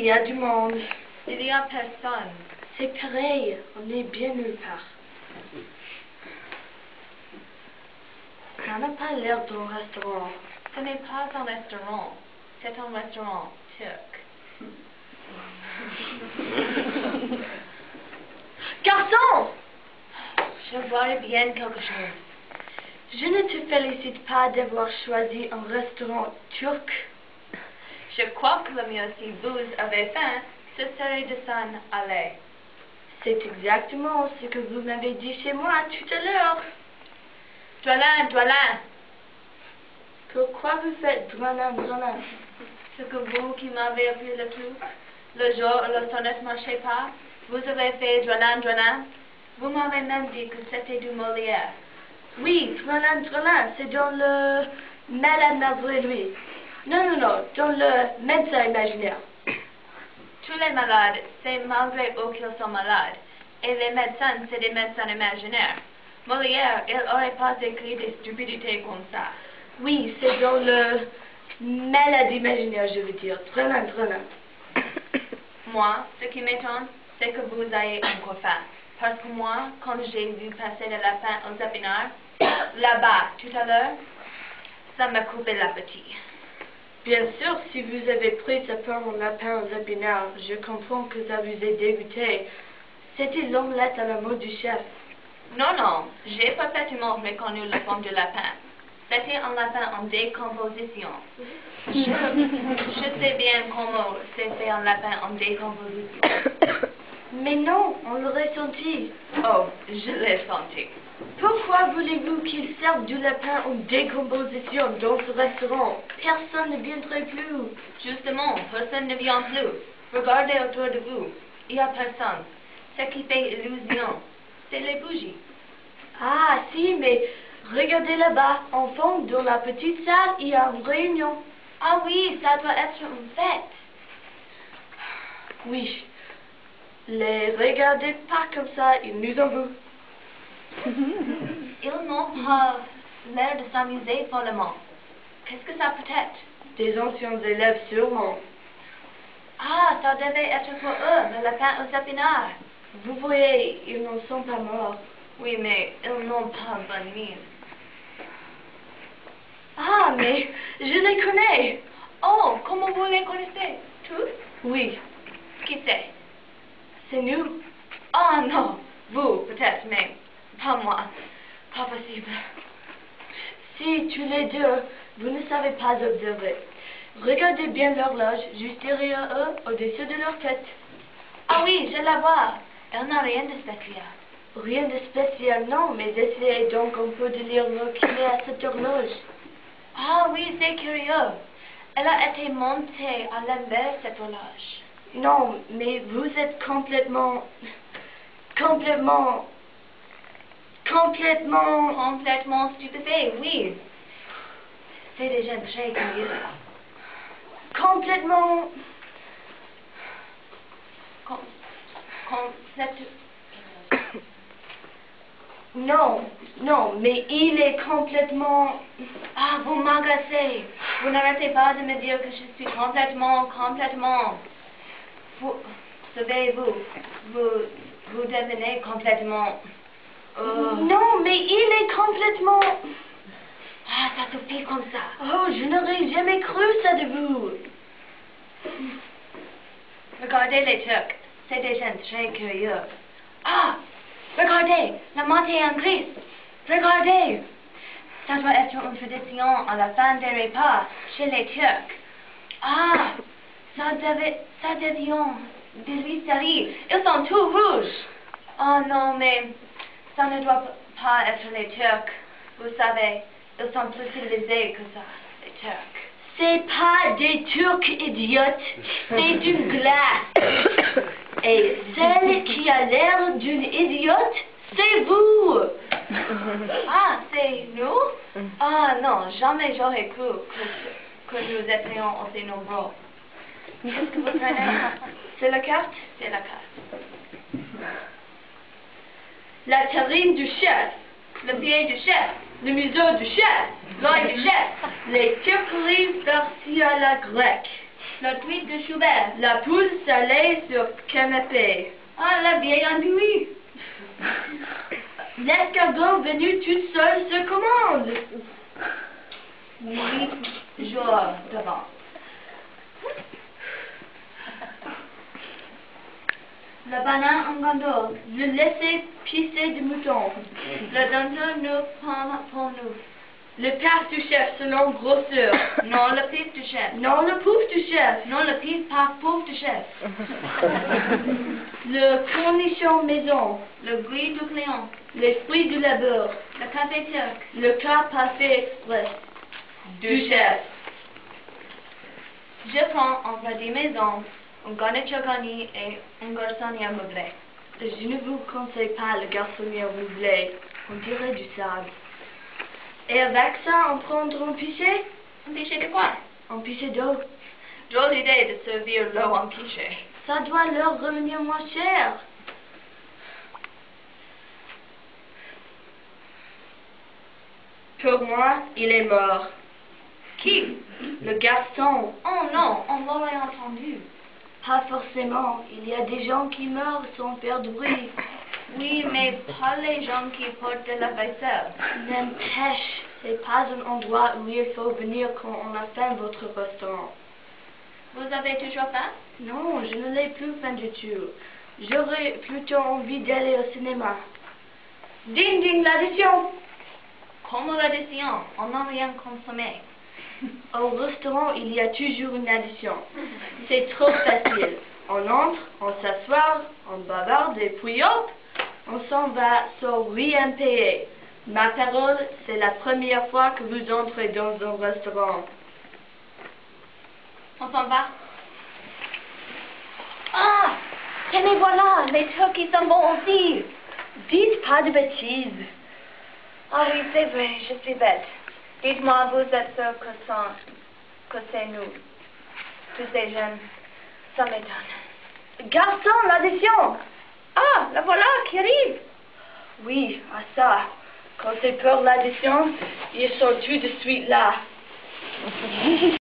y a du monde. Il y a personne. C'est pareil, on est bien nulle part. Ça n'a pas l'air d'un restaurant. Ce n'est pas un restaurant. C'est un restaurant turc. Garçon! Je vois bien quelque chose. Je ne te félicite pas d'avoir choisi un restaurant turc. Je crois que le mieux, si vous avez faim, ce serait de s'en aller. C'est exactement ce que vous m'avez dit chez moi tout à l'heure. Dwalin! Pourquoi vous faites Dwalin? Ce que vous qui m'avez appelé le clou, le jour où la sonnette ne marchait pas, vous avez fait Dwalin. Vous m'avez même dit que c'était du Molière. Oui, Dwalin, c'est dans le Malade malgré lui. Non, dans le médecin imaginaire. Tous les malades, c'est malgré eux qu'ils sont malades. Et les médecins, c'est des médecins imaginaires. Molière, il n'aurait pas écrit des stupidités comme ça. Oui, c'est dans le malade imaginaire, je veux dire. Dwalin. Moi, ce qui m'étonne, c'est que vous ayez encore faim. Parce que moi, quand j'ai vu passer le lapin aux épinards, là-bas, tout à l'heure, ça m'a coupé l'appétit. Bien sûr, si vous avez pris ce pain en lapin aux épinards, je comprends que ça vous ait dégoûté. C'était l'omelette à la mode du chef. Non, j'ai parfaitement reconnu le fond du lapin. C'était un lapin en décomposition. Je sais bien comment c'est fait un lapin en décomposition. Mais non, on l'aurait senti. Oh, je l'ai senti. Pourquoi voulez-vous qu'ils servent du lapin en décomposition dans ce restaurant? Personne ne viendrait plus. Justement, personne ne vient plus. Regardez autour de vous. Il n'y a personne. Ce qui fait illusion, c'est les bougies. Ah, si, mais regardez là-bas. En fond, dans la petite salle, il y a une réunion. Ah oui, ça doit être une fête. Oui. Les regardez pas comme ça, ils nous en veulent. Ils n'ont pas l'air de s'amuser follement. Qu'est-ce que ça peut être? Des anciens élèves sûrement. Ah, ça devait être pour eux, le lapin aux épinards. Vous voyez, ils n'en sont pas morts. Oui, mais ils n'ont pas bonne mine. Ah, mais je les connais. Oh, comment vous les connaissez? Tous? Oui. Qui c'est? C'est nous. Ah non, vous peut-être, mais pas moi. Pas possible. Si, tous les deux, vous ne savez pas observer. Regardez bien l'horloge, juste derrière eux, au-dessus de leur tête. Ah oui, je la vois. Elle n'a rien de spécial. Rien de spécial, non, mais essayez donc un peu de lire ce qu'il y a à cette horloge. Ah oui, c'est curieux. Elle a été montée à l'envers, cette horloge. Non, mais vous êtes complètement stupéfait, oui. C'est des gens très curieux. Complètement... Non, mais il est complètement... Ah, vous m'agacez. Vous n'arrêtez pas de me dire que je suis complètement... Vous devenez complètement... Non, mais il est complètement... Ah, ça suffit comme ça. Oh, je n'aurais jamais cru ça de vous. Regardez les Turcs. C'est des gens très curieux. Ah, regardez, la montée en grise. Regardez. Ça doit être une tradition à la fin des repas chez les Turcs. Ah, ça devient des l'hystérie. Ils sont tout rouges. Oh non, mais ça ne doit pas être les Turcs. Vous savez, ils sont plus civilisés que ça, les Turcs. C'est pas des Turcs idiotes, c'est d'une glace. Et celle qui a l'air d'une idiote, c'est vous. Ah, c'est nous? Ah non, jamais j'aurais cru que nous étions aussi nombreux. Qu'est-ce que vous prenez? C'est la carte? C'est la carte. La terrine du chef. Le pied du chef. Le museau du chef. L'œil du chef. Les Turqueries farcies à la grecque. La truite de Schubert. La poule salée sur canapé. Ah, la vieille andouille. L'escargot venu toute seule se commande. 8 jours d'avance. Le banane en gondole. Le laisser pisser de mouton. Le danteur nous prend pour nous. Le père du chef selon grosseur. Non, le pif du chef. Non, le pouf du chef. Non, le pif par pouf du chef. Le cornichon maison. Le gris du client. Les fruits du labeur. Le café turc. Le cas parfait express. Du chef. Je prends un plat maison, un garniture garni et un garçonnier meublé. Je ne vous conseille pas le garçonnier meublé. On dirait du sable. Et avec ça, on prendra un pichet? Un pichet de quoi? Un pichet d'eau. Drôle d'idée de servir l'eau en pichet. Ça doit leur revenir moins cher. Pour moi, il est mort. Qui? Le garçon. Oh non, on l'aurait entendu. Pas forcément. Il y a des gens qui meurent sans faire de bruit. Oui, mais pas les gens qui portent de la vaisselle. N'empêche, c'est pas un endroit où il faut venir quand on a faim votre restaurant. Vous avez toujours faim? Non, je ne l'ai plus faim du tout. J'aurais plutôt envie d'aller au cinéma. Ding ding, l'addition! Comme l'addition, on n'a rien consommé. Au restaurant, il y a toujours une addition. C'est trop facile. On entre, on s'assoit, on bavarde et puis hop, on s'en va sans rien payer. Ma parole, c'est la première fois que vous entrez dans un restaurant. On s'en va. Ah! Tenez, voilà, les trucs ils sont bons aussi. Dites pas de bêtises. Ah oui, c'est vrai, je suis bête. Dites-moi, vous êtes sûr que c'est nous. Tous ces jeunes, ça m'étonne. Garçon, l'addition! Ah, la voilà qui arrive. Oui, à ça. Quand c'est pour l'addition, ils sont tout de suite là.